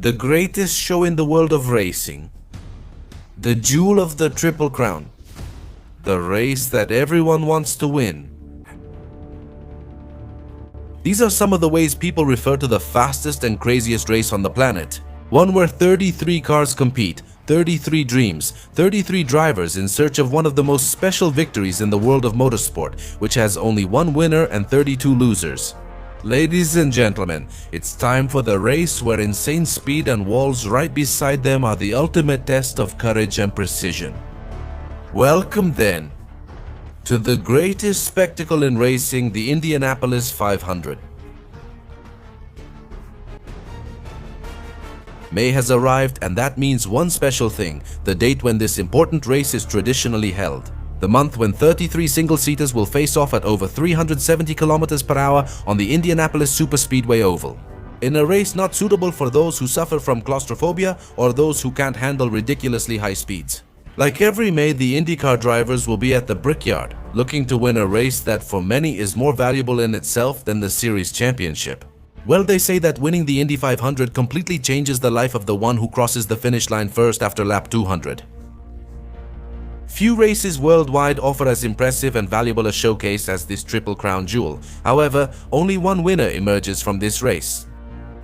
The greatest show in the world of racing. The jewel of the Triple Crown. The race that everyone wants to win. These are some of the ways people refer to the fastest and craziest race on the planet. One where 33 cars compete, 33 dreams, 33 drivers in search of one of the most special victories in the world of motorsport, which has only one winner and 32 losers. Ladies and gentlemen, it's time for the race where insane speed and walls right beside them are the ultimate test of courage and precision. Welcome then to the greatest spectacle in racing, the Indianapolis 500. May has arrived, and that means one special thing: the date when this important race is traditionally held. The month when 33 single-seaters will face off at over 370 km per hour on the Indianapolis Superspeedway Oval. In a race not suitable for those who suffer from claustrophobia or those who can't handle ridiculously high speeds. Like every May, the IndyCar drivers will be at the Brickyard, looking to win a race that for many is more valuable in itself than the series championship. Well, they say that winning the Indy 500 completely changes the life of the one who crosses the finish line first after lap 200. Few races worldwide offer as impressive and valuable a showcase as this Triple Crown jewel. However, only one winner emerges from this race.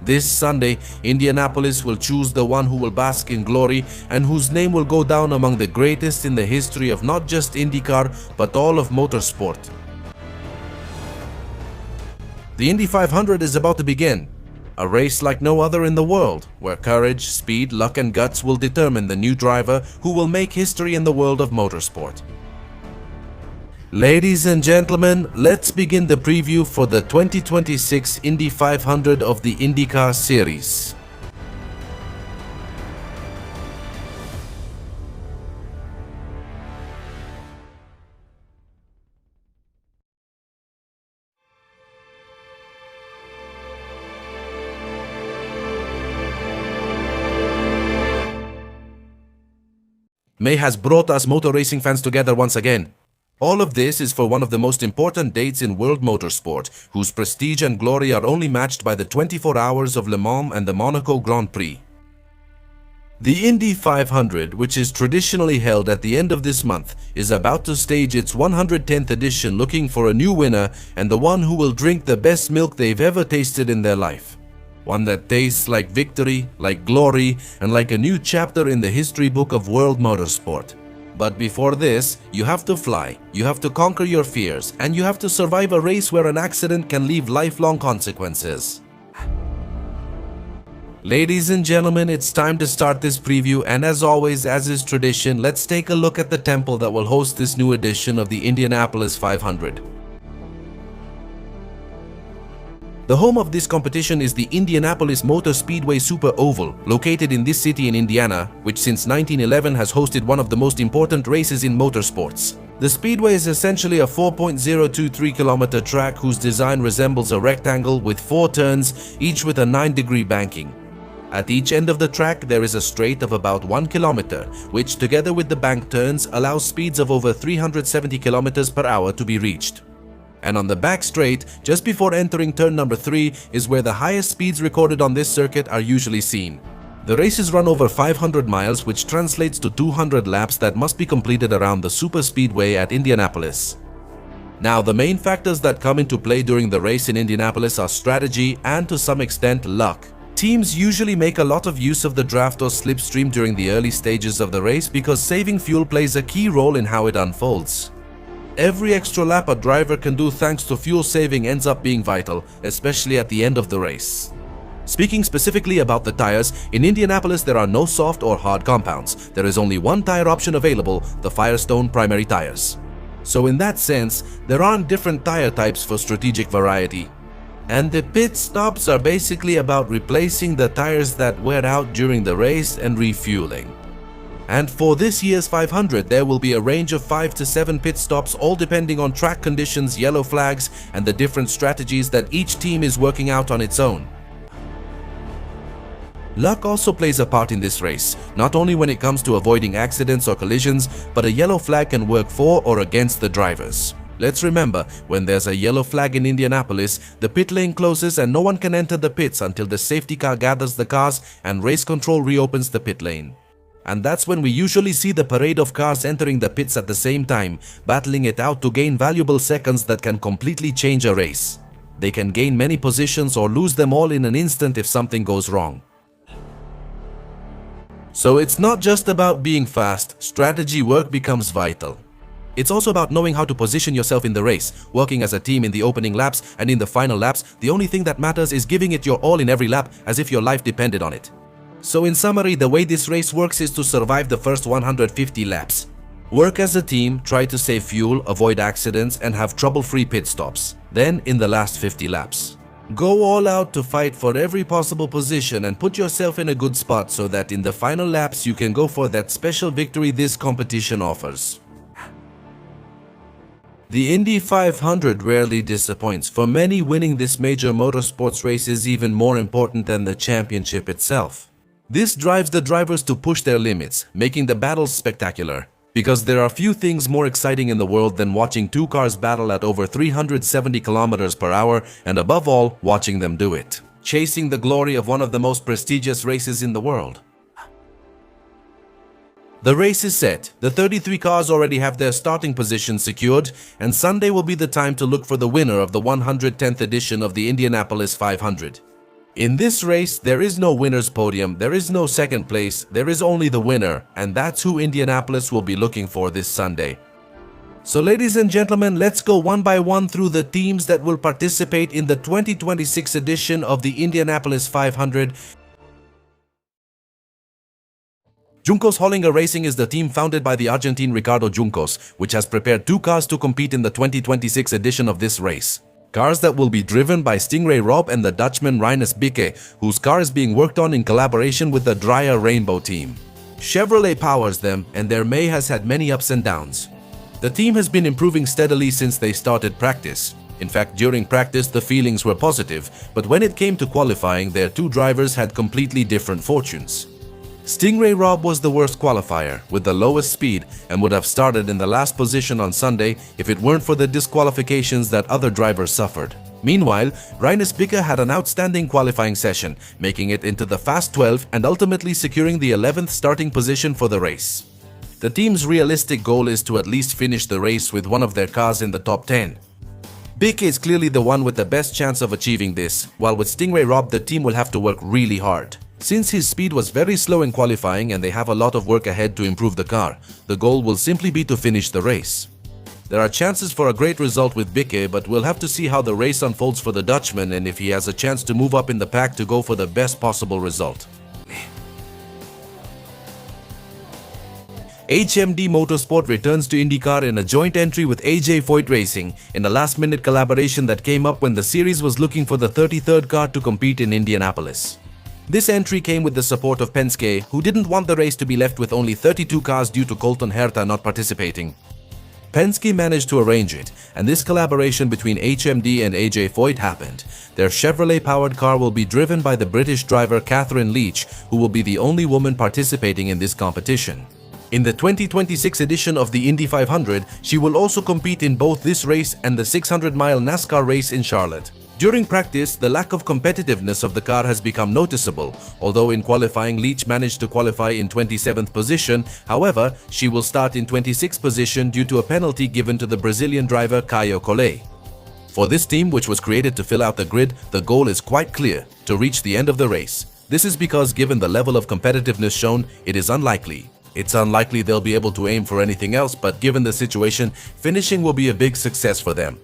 This Sunday, Indianapolis will choose the one who will bask in glory and whose name will go down among the greatest in the history of not just IndyCar, but all of motorsport. The Indy 500 is about to begin. A race like no other in the world, where courage, speed, luck and guts will determine the new driver who will make history in the world of motorsport. Ladies and gentlemen, let's begin the preview for the 2026 Indy 500 of the IndyCar Series. May has brought us motor racing fans together once again. All of this is for one of the most important dates in world motorsport, whose prestige and glory are only matched by the 24 hours of Le Mans and the Monaco Grand Prix. The Indy 500, which is traditionally held at the end of this month, is about to stage its 110th edition, looking for a new winner and the one who will drink the best milk they've ever tasted in their life. One that tastes like victory, like glory, and like a new chapter in the history book of world motorsport. But before this, you have to fly, you have to conquer your fears, and you have to survive a race where an accident can leave lifelong consequences. Ladies and gentlemen, it's time to start this preview, and as always, as is tradition, let's take a look at the temple that will host this new edition of the Indianapolis 500. The home of this competition is the Indianapolis Motor Speedway Super Oval, located in this city in Indiana, which since 1911 has hosted one of the most important races in motorsports. The speedway is essentially a 4.023-kilometer track whose design resembles a rectangle with 4 turns, each with a 9-degree banking. At each end of the track there is a straight of about 1 kilometer, which together with the bank turns allows speeds of over 370 kilometers per hour to be reached. And on the back straight, just before entering turn number 3, is where the highest speeds recorded on this circuit are usually seen. The races run over 500 miles, which translates to 200 laps that must be completed around the Superspeedway at Indianapolis. Now, the main factors that come into play during the race in Indianapolis are strategy and to some extent luck. Teams usually make a lot of use of the draft or slipstream during the early stages of the race because saving fuel plays a key role in how it unfolds. Every extra lap a driver can do thanks to fuel saving ends up being vital, especially at the end of the race. Speaking specifically about the tires, in Indianapolis there are no soft or hard compounds. There is only one tire option available, the Firestone primary tires. So in that sense, there aren't different tire types for strategic variety. And the pit stops are basically about replacing the tires that wear out during the race and refueling. And for this year's 500, there will be a range of 5 to 7 pit stops, all depending on track conditions, yellow flags, and the different strategies that each team is working out on its own. Luck also plays a part in this race, not only when it comes to avoiding accidents or collisions, but a yellow flag can work for or against the drivers. Let's remember, when there's a yellow flag in Indianapolis, the pit lane closes and no one can enter the pits until the safety car gathers the cars and race control reopens the pit lane. And that's when we usually see the parade of cars entering the pits at the same time, battling it out to gain valuable seconds that can completely change a race. They can gain many positions or lose them all in an instant if something goes wrong. So it's not just about being fast, strategy work becomes vital. It's also about knowing how to position yourself in the race, working as a team in the opening laps and in the final laps. The only thing that matters is giving it your all in every lap as if your life depended on it. So in summary, the way this race works is to survive the first 150 laps. Work as a team, try to save fuel, avoid accidents, and have trouble-free pit stops. Then, in the last 50 laps, go all out to fight for every possible position and put yourself in a good spot so that in the final laps you can go for that special victory this competition offers. The Indy 500 rarely disappoints. For many, winning this major motorsports race is even more important than the championship itself. This drives the drivers to push their limits, making the battles spectacular. Because there are few things more exciting in the world than watching two cars battle at over 370 km per hour and above all, watching them do it. Chasing the glory of one of the most prestigious races in the world. The race is set. The 33 cars already have their starting positions secured, and Sunday will be the time to look for the winner of the 110th edition of the Indianapolis 500. In this race, there is no winner's podium, there is no second place, there is only the winner, and that's who Indianapolis will be looking for this Sunday. So ladies and gentlemen, let's go one by one through the teams that will participate in the 2026 edition of the Indianapolis 500. Junkos Hollinger Racing is the team founded by the Argentine Ricardo Junkos, which has prepared two cars to compete in the 2026 edition of this race. Cars that will be driven by Stingray Rob and the Dutchman Reinbold, whose car is being worked on in collaboration with the Dreyer Reinbold team. Chevrolet powers them, and their May has had many ups and downs. The team has been improving steadily since they started practice. In fact, during practice the feelings were positive, but when it came to qualifying, their two drivers had completely different fortunes. Stingray Rob was the worst qualifier, with the lowest speed, and would have started in the last position on Sunday if it weren't for the disqualifications that other drivers suffered. Meanwhile, Reinbold had an outstanding qualifying session, making it into the Fast 12 and ultimately securing the 11th starting position for the race. The team's realistic goal is to at least finish the race with one of their cars in the top 10. Bick is clearly the one with the best chance of achieving this, while with Stingray Rob the team will have to work really hard. Since his speed was very slow in qualifying and they have a lot of work ahead to improve the car, the goal will simply be to finish the race. There are chances for a great result with Bick, but we'll have to see how the race unfolds for the Dutchman and if he has a chance to move up in the pack to go for the best possible result. HMD Motorsport returns to IndyCar in a joint entry with Foyt Racing in a last-minute collaboration that came up when the series was looking for the 33rd car to compete in Indianapolis. This entry came with the support of Penske, who didn't want the race to be left with only 32 cars due to Colton Herta not participating. Penske managed to arrange it, and this collaboration between HMD and Foyt happened. Their Chevrolet-powered car will be driven by the British driver Catherine Leach, who will be the only woman participating in this competition. In the 2026 edition of the Indy 500, she will also compete in both this race and the 600-mile NASCAR race in Charlotte. During practice, the lack of competitiveness of the car has become noticeable, although in qualifying Leach managed to qualify in 27th position. However, she will start in 26th position due to a penalty given to the Brazilian driver Caio Collet. For this team, which was created to fill out the grid, the goal is quite clear: to reach the end of the race. This is because given the level of competitiveness shown, it is unlikely. It's unlikely they'll be able to aim for anything else, but given the situation, finishing will be a big success for them.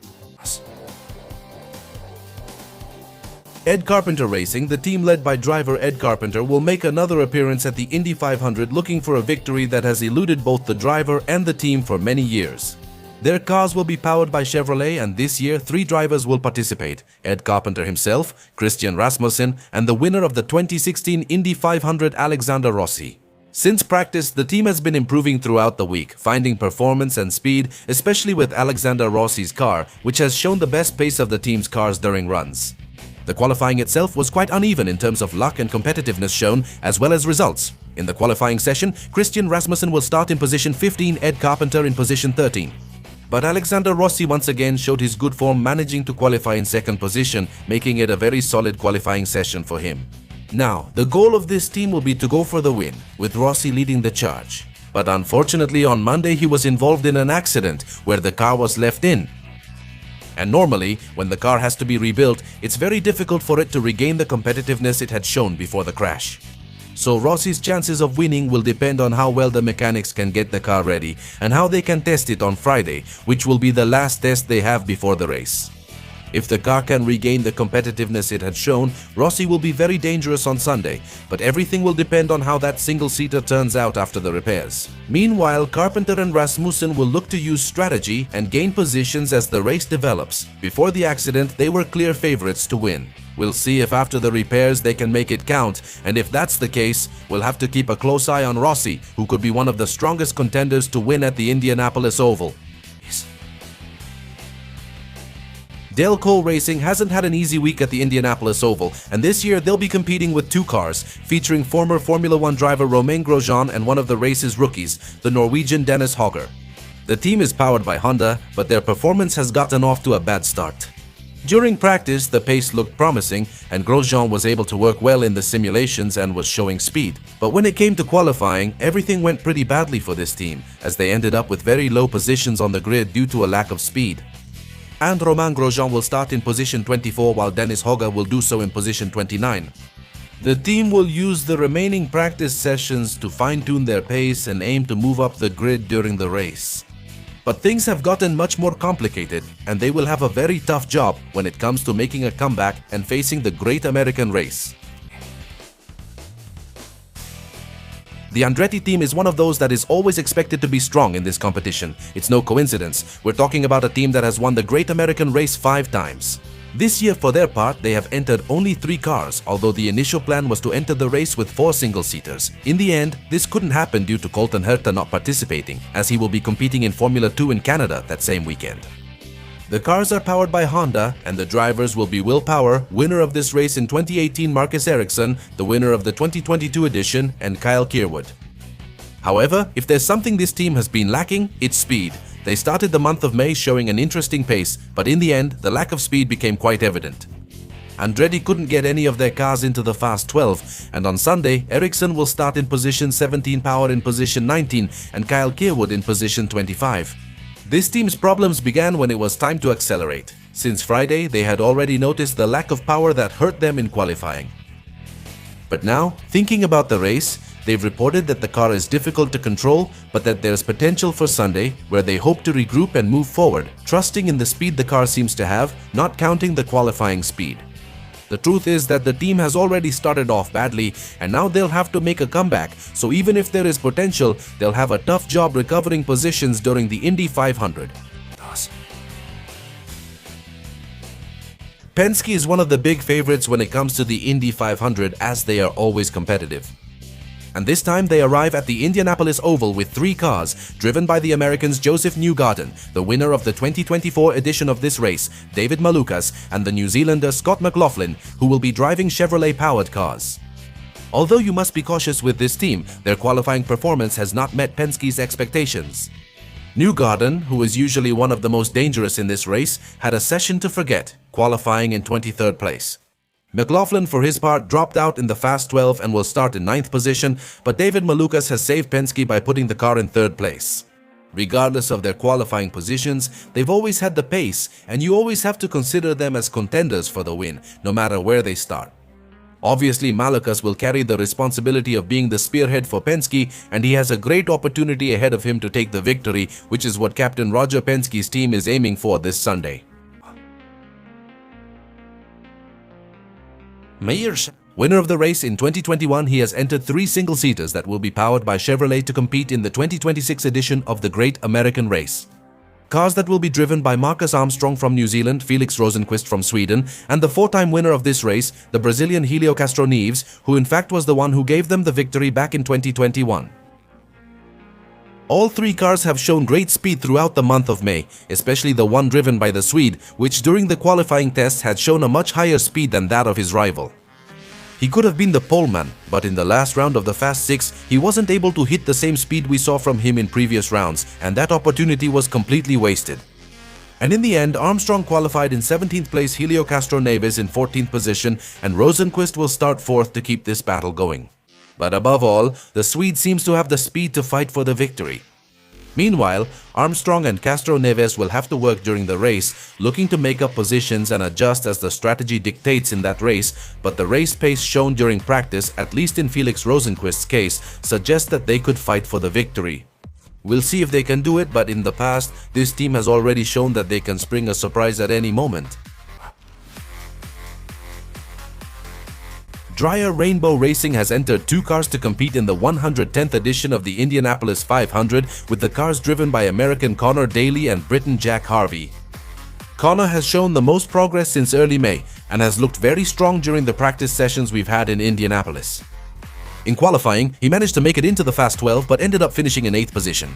Ed Carpenter Racing, the team led by driver Ed Carpenter, will make another appearance at the Indy 500 looking for a victory that has eluded both the driver and the team for many years. Their cars will be powered by Chevrolet, and this year 3 drivers will participate: Ed Carpenter himself, Christian Rasmussen, and the winner of the 2016 Indy 500 Alexander Rossi. Since practice, the team has been improving throughout the week, finding performance and speed, especially with Alexander Rossi's car, which has shown the best pace of the team's cars during runs. The qualifying itself was quite uneven in terms of luck and competitiveness shown, as well as results. In the qualifying session, Christian Rasmussen will start in position 15, Ed Carpenter in position 13. But Alexander Rossi once again showed his good form, managing to qualify in second position, making it a very solid qualifying session for him. Now, the goal of this team will be to go for the win, with Rossi leading the charge. But unfortunately on Monday he was involved in an accident where the car was left in. And normally, when the car has to be rebuilt, it's very difficult for it to regain the competitiveness it had shown before the crash. So Rossi's chances of winning will depend on how well the mechanics can get the car ready and how they can test it on Friday, which will be the last test they have before the race. If the car can regain the competitiveness it had shown, Rossi will be very dangerous on Sunday, but everything will depend on how that single-seater turns out after the repairs. Meanwhile, Carpenter and Rasmussen will look to use strategy and gain positions as the race develops. Before the accident, they were clear favorites to win. We'll see if after the repairs they can make it count, and if that's the case, we'll have to keep a close eye on Rossi, who could be one of the strongest contenders to win at the Indianapolis Oval. Dale Cole Racing hasn't had an easy week at the Indianapolis Oval, and this year they'll be competing with two cars, featuring former Formula One driver Romain Grosjean and one of the race's rookies, the Norwegian Dennis Hogger. The team is powered by Honda, but their performance has gotten off to a bad start. During practice, the pace looked promising, and Grosjean was able to work well in the simulations and was showing speed. But when it came to qualifying, everything went pretty badly for this team, as they ended up with very low positions on the grid due to a lack of speed. And Romain Grosjean will start in position 24 while Dennis Hogger will do so in position 29. The team will use the remaining practice sessions to fine-tune their pace and aim to move up the grid during the race. But things have gotten much more complicated, and they will have a very tough job when it comes to making a comeback and facing the Great American Race. The Andretti team is one of those that is always expected to be strong in this competition. It's no coincidence. We're talking about a team that has won the Great American Race 5 times. This year, for their part, they have entered only 3 cars, although the initial plan was to enter the race with 4 single-seaters. In the end, this couldn't happen due to Colton Herta not participating, as he will be competing in Formula 2 in Canada that same weekend. The cars are powered by Honda, and the drivers will be Will Power, winner of this race in 2018 Marcus Ericsson, the winner of the 2022 edition, and Kyle Kirkwood. However, if there's something this team has been lacking, it's speed. They started the month of May showing an interesting pace, but in the end, the lack of speed became quite evident. Andretti couldn't get any of their cars into the Fast 12, and on Sunday, Ericsson will start in position 17, Power in position 19, and Kyle Kirkwood in position 25. This team's problems began when it was time to accelerate. Since Friday, they had already noticed the lack of power that hurt them in qualifying. But now, thinking about the race, they've reported that the car is difficult to control, but that there's potential for Sunday, where they hope to regroup and move forward, trusting in the speed the car seems to have, not counting the qualifying speed. The truth is that the team has already started off badly, and now they'll have to make a comeback, so even if there is potential, they'll have a tough job recovering positions during the Indy 500. Penske is one of the big favorites when it comes to the Indy 500, as they are always competitive. And this time they arrive at the Indianapolis Oval with 3 cars, driven by the Americans Joseph Newgarden, the winner of the 2024 edition of this race, David Malukas, and the New Zealander Scott McLaughlin, who will be driving Chevrolet-powered cars. Although you must be cautious with this team, their qualifying performance has not met Penske's expectations. Newgarden, who is usually one of the most dangerous in this race, had a session to forget, qualifying in 23rd place. McLaughlin, for his part, dropped out in the Fast 12 and will start in 9th position, but David Malukas has saved Penske by putting the car in 3rd place. Regardless of their qualifying positions, they've always had the pace, and you always have to consider them as contenders for the win, no matter where they start. Obviously, Malukas will carry the responsibility of being the spearhead for Penske, and he has a great opportunity ahead of him to take the victory, which is what Captain Roger Penske's team is aiming for this Sunday. Meyer, winner of the race in 2021, he has entered 3 single-seaters that will be powered by Chevrolet to compete in the 2026 edition of the Great American Race. Cars that will be driven by Marcus Armstrong from New Zealand, Felix Rosenqvist from Sweden, and the 4-time winner of this race, the Brazilian Helio Castro Neves, who in fact was the one who gave them the victory back in 2021. All 3 cars have shown great speed throughout the month of May, especially the one driven by the Swede, which during the qualifying test had shown a much higher speed than that of his rival. He could have been the poleman, but in the last round of the Fast 6, he wasn't able to hit the same speed we saw from him in previous rounds, and that opportunity was completely wasted. And in the end, Armstrong qualified in 17th place, Helio Castroneves in 14th position, and Rosenqvist will start 4th to keep this battle going. But above all, the Swede seems to have the speed to fight for the victory. Meanwhile, Armstrong and Castroneves will have to work during the race, looking to make up positions and adjust as the strategy dictates in that race, but the race pace shown during practice, at least in Felix Rosenqvist's case, suggests that they could fight for the victory. We'll see if they can do it, but in the past, this team has already shown that they can spring a surprise at any moment. Dreyer Rainbow Racing has entered 2 cars to compete in the 110th edition of the Indianapolis 500, with the cars driven by American Connor Daly and Briton Jack Harvey. Connor has shown the most progress since early May and has looked very strong during the practice sessions we've had in Indianapolis. In qualifying, he managed to make it into the Fast 12 but ended up finishing in 8th position.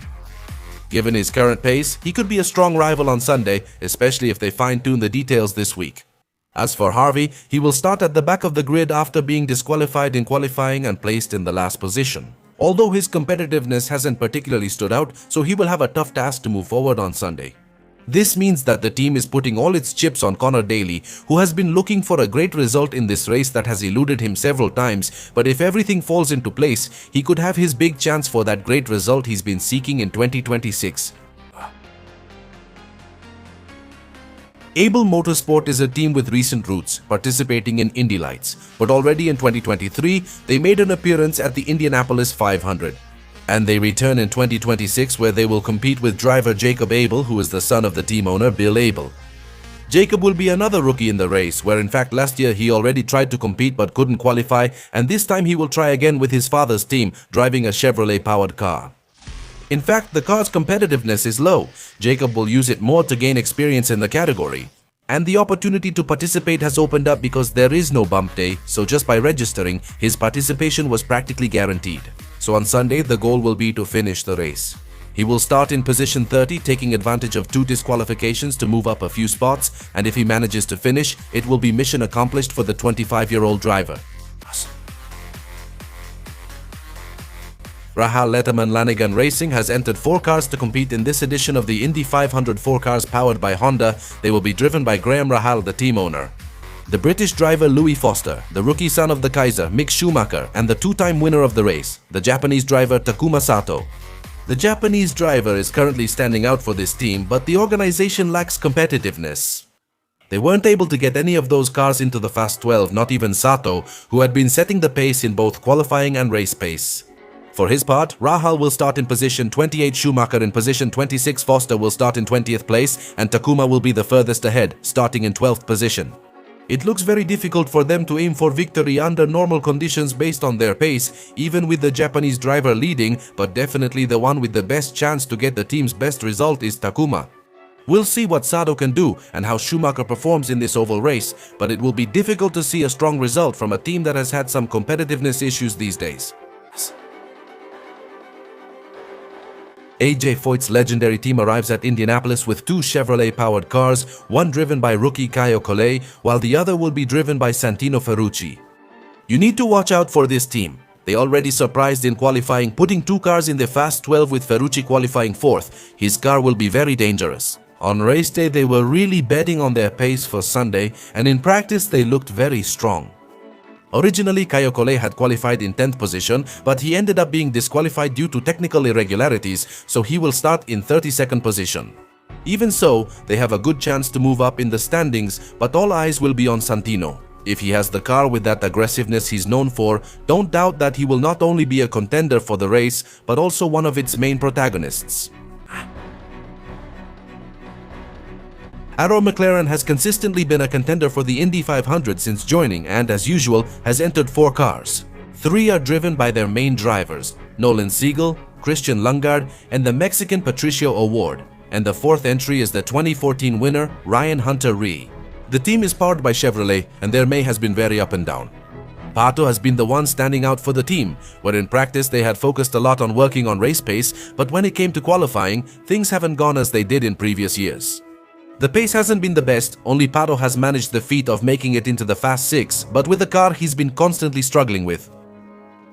Given his current pace, he could be a strong rival on Sunday, especially if they fine-tune the details this week. As for Harvey, he will start at the back of the grid after being disqualified in qualifying and placed in the last position. Although his competitiveness hasn't particularly stood out, so he will have a tough task to move forward on Sunday. This means that the team is putting all its chips on Connor Daly, who has been looking for a great result in this race that has eluded him several times, but if everything falls into place, he could have his big chance for that great result he's been seeking in 2026. Abel Motorsport is a team with recent roots, participating in Indy Lights, but already in 2023, they made an appearance at the Indianapolis 500. And they return in 2026, where they will compete with driver Jacob Abel, who is the son of the team owner Bill Abel. Jacob will be another rookie in the race, where in fact last year he already tried to compete but couldn't qualify, and this time he will try again with his father's team, driving a Chevrolet-powered car. In fact, the car's competitiveness is low. Jacob will use it more to gain experience in the category. And the opportunity to participate has opened up because there is no bump day, so just by registering, his participation was practically guaranteed. So on Sunday, the goal will be to finish the race. He will start in position 30, taking advantage of 2 disqualifications to move up a few spots, and if he manages to finish, it will be mission accomplished for the 25-year-old driver. Rahal Letterman Lanigan Racing has entered 4 cars to compete in this edition of the Indy 500. 4 cars powered by Honda. They will be driven by Graham Rahal, the team owner. The British driver Louis Foster, the rookie son of the Kaiser, Mick Schumacher, and the 2-time winner of the race, the Japanese driver Takuma Sato. The Japanese driver is currently standing out for this team, but the organization lacks competitiveness. They weren't able to get any of those cars into the Fast 12, not even Sato, who had been setting the pace in both qualifying and race pace. For his part, Rahal will start in position 28, Schumacher in position 26, Foster will start in 20th place, and Takuma will be the furthest ahead, starting in 12th position. It looks very difficult for them to aim for victory under normal conditions based on their pace, even with the Japanese driver leading, but definitely the one with the best chance to get the team's best result is Takuma. We'll see what Sato can do and how Schumacher performs in this oval race, but it will be difficult to see a strong result from a team that has had some competitiveness issues these days. AJ Foyt's legendary team arrives at Indianapolis with 2 Chevrolet-powered cars, one driven by rookie Caio Collet, while the other will be driven by Santino Ferrucci. You need to watch out for this team. They already surprised in qualifying, putting 2 cars in the Fast 12 with Ferrucci qualifying 4th. His car will be very dangerous. On race day, they were really betting on their pace for Sunday, and in practice they looked very strong. Originally, Caio Collet had qualified in 10th position, but he ended up being disqualified due to technical irregularities, so he will start in 32nd position. Even so, they have a good chance to move up in the standings, but all eyes will be on Santino. If he has the car with that aggressiveness he's known for, don't doubt that he will not only be a contender for the race, but also one of its main protagonists. Arrow McLaren has consistently been a contender for the Indy 500 since joining and, as usual, has entered 4 cars. 3 are driven by their main drivers, Nolan Siegel, Christian Lungard, and the Mexican Patricio O'Ward, and the 4th entry is the 2014 winner, Ryan Hunter-Reay. The team is powered by Chevrolet, and their May has been very up and down. Pato has been the one standing out for the team, where in practice they had focused a lot on working on race pace, but when it came to qualifying, things haven't gone as they did in previous years. The pace hasn't been the best, only Pato has managed the feat of making it into the Fast 6, but with the car he's been constantly struggling with.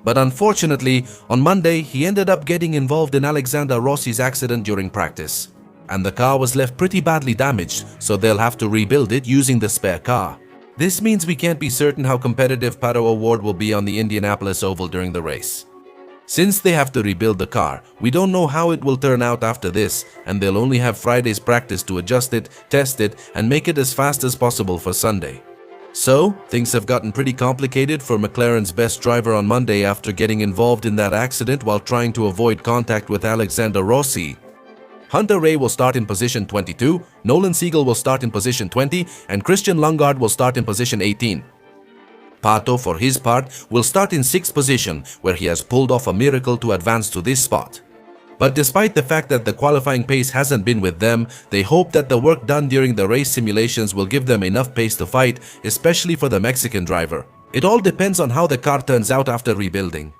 But unfortunately, on Monday he ended up getting involved in Alexander Rossi's accident during practice. And the car was left pretty badly damaged, so they'll have to rebuild it using the spare car. This means we can't be certain how competitive Pato Award will be on the Indianapolis Oval during the race. Since they have to rebuild the car, we don't know how it will turn out after this, and they'll only have Friday's practice to adjust it, test it, and make it as fast as possible for Sunday. So, things have gotten pretty complicated for McLaren's best driver on Monday after getting involved in that accident while trying to avoid contact with Alexander Rossi. Hunter Ray will start in position 22, Nolan Siegel will start in position 20, and Christian Lundgaard will start in position 18. Pato, for his part, will start in 6th position, where he has pulled off a miracle to advance to this spot. But despite the fact that the qualifying pace hasn't been with them, they hope that the work done during the race simulations will give them enough pace to fight, especially for the Mexican driver. It all depends on how the car turns out after rebuilding.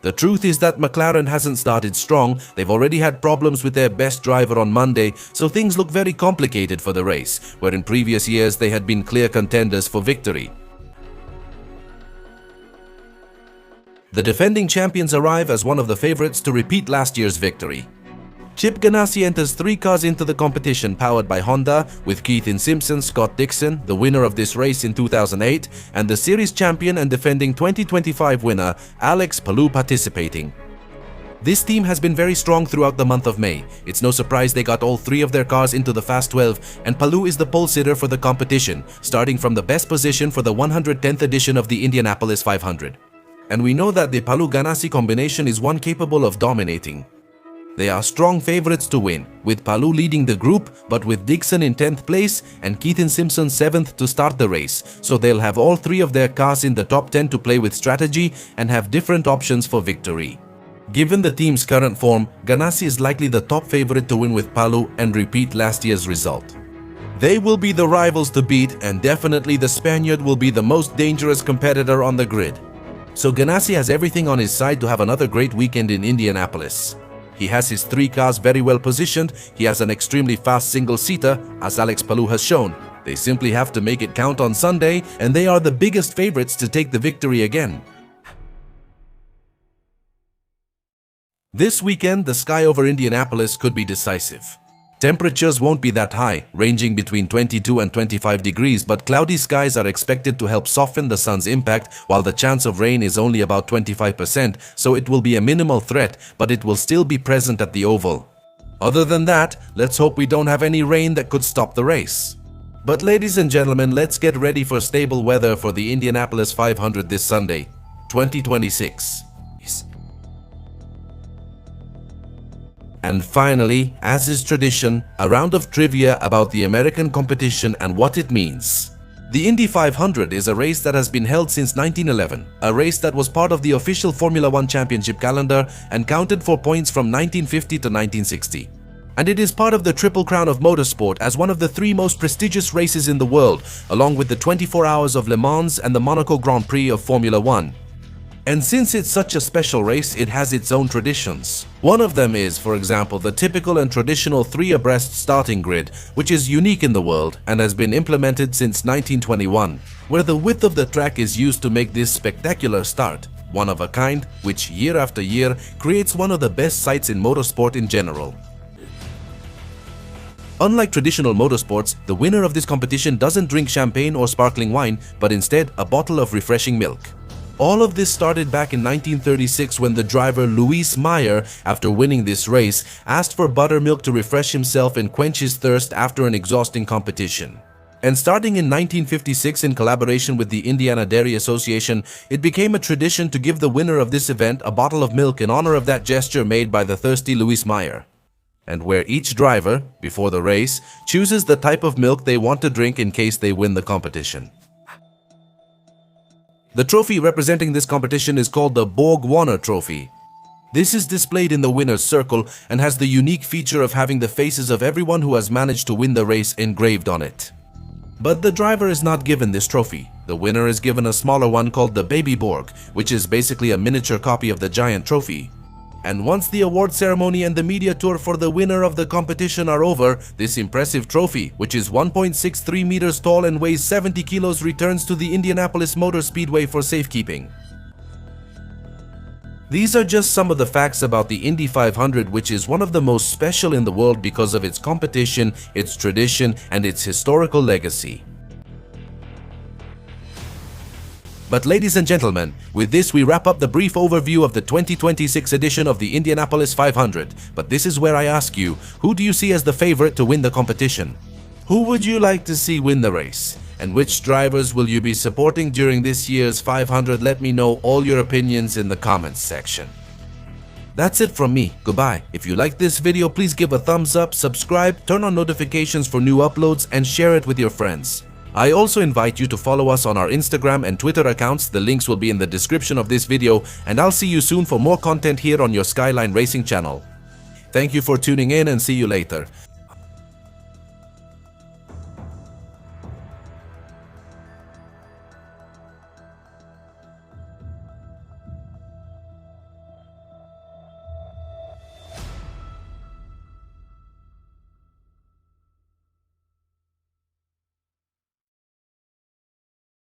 The truth is that McLaren hasn't started strong. They've already had problems with their best driver on Monday, so things look very complicated for the race, where in previous years they had been clear contenders for victory. The defending champions arrive as one of the favorites to repeat last year's victory. Chip Ganassi enters 3 cars into the competition powered by Honda, with Keith Simpson, Scott Dixon, the winner of this race in 2008, and the series champion and defending 2025 winner Alex Palou participating. This team has been very strong throughout the month of May. It's no surprise they got all 3 of their cars into the Fast 12, and Palou is the pole sitter for the competition, starting from the best position for the 110th edition of the Indianapolis 500. And we know that the Palou-Ganassi combination is one capable of dominating. They are strong favorites to win, with Palou leading the group, but with Dixon in 10th place and Keith Simpson 7th to start the race, so they'll have all 3 of their cars in the top 10 to play with strategy and have different options for victory. Given the team's current form, Ganassi is likely the top favorite to win with Palou and repeat last year's result. They will be the rivals to beat, and definitely the Spaniard will be the most dangerous competitor on the grid. So Ganassi has everything on his side to have another great weekend in Indianapolis. He has his 3 cars very well positioned, he has an extremely fast single-seater, as Alex Palou has shown. They simply have to make it count on Sunday, and they are the biggest favorites to take the victory again. This weekend, the sky over Indianapolis could be decisive. Temperatures won't be that high, ranging between 22 and 25 degrees, but cloudy skies are expected to help soften the sun's impact, while the chance of rain is only about 25%, so it will be a minimal threat, but it will still be present at the oval. Other than that, let's hope we don't have any rain that could stop the race. But ladies and gentlemen, let's get ready for stable weather for the Indianapolis 500 this Sunday, 2026. And finally, as is tradition, a round of trivia about the American competition and what it means. The Indy 500 is a race that has been held since 1911, a race that was part of the official Formula One championship calendar and counted for points from 1950 to 1960. And it is part of the Triple Crown of Motorsport as one of the 3 most prestigious races in the world, along with the 24 Hours of Le Mans and the Monaco Grand Prix of Formula One. And since it's such a special race, it has its own traditions. One of them is, for example, the typical and traditional 3 abreast starting grid, which is unique in the world and has been implemented since 1921, where the width of the track is used to make this spectacular start, one of a kind, which year after year creates one of the best sights in motorsport in general. Unlike traditional motorsports, the winner of this competition doesn't drink champagne or sparkling wine, but instead a bottle of refreshing milk. All of this started back in 1936 when the driver Louis Meyer, after winning this race, asked for buttermilk to refresh himself and quench his thirst after an exhausting competition. And starting in 1956 in collaboration with the Indiana Dairy Association, it became a tradition to give the winner of this event a bottle of milk in honor of that gesture made by the thirsty Louis Meyer. And where each driver, before the race, chooses the type of milk they want to drink in case they win the competition. The trophy representing this competition is called the Borg-Warner Trophy. This is displayed in the winner's circle and has the unique feature of having the faces of everyone who has managed to win the race engraved on it. But the driver is not given this trophy. The winner is given a smaller one called the Baby Borg, which is basically a miniature copy of the giant trophy. And once the award ceremony and the media tour for the winner of the competition are over, this impressive trophy, which is 1.63 meters tall and weighs 70 kilos, returns to the Indianapolis Motor Speedway for safekeeping. These are just some of the facts about the Indy 500, which is one of the most special in the world because of its competition, its tradition, and its historical legacy. But ladies and gentlemen, with this we wrap up the brief overview of the 2026 edition of the Indianapolis 500. But this is where I ask you, who do you see as the favorite to win the competition? Who would you like to see win the race? And which drivers will you be supporting during this year's 500? Let me know all your opinions in the comments section. That's it from me. Goodbye. If you liked this video, please give a thumbs up, subscribe, turn on notifications for new uploads, and share it with your friends. I also invite you to follow us on our Instagram and Twitter accounts. The links will be in the description of this video, and I'll see you soon for more content here on your Skyline Racing channel. Thank you for tuning in and see you later.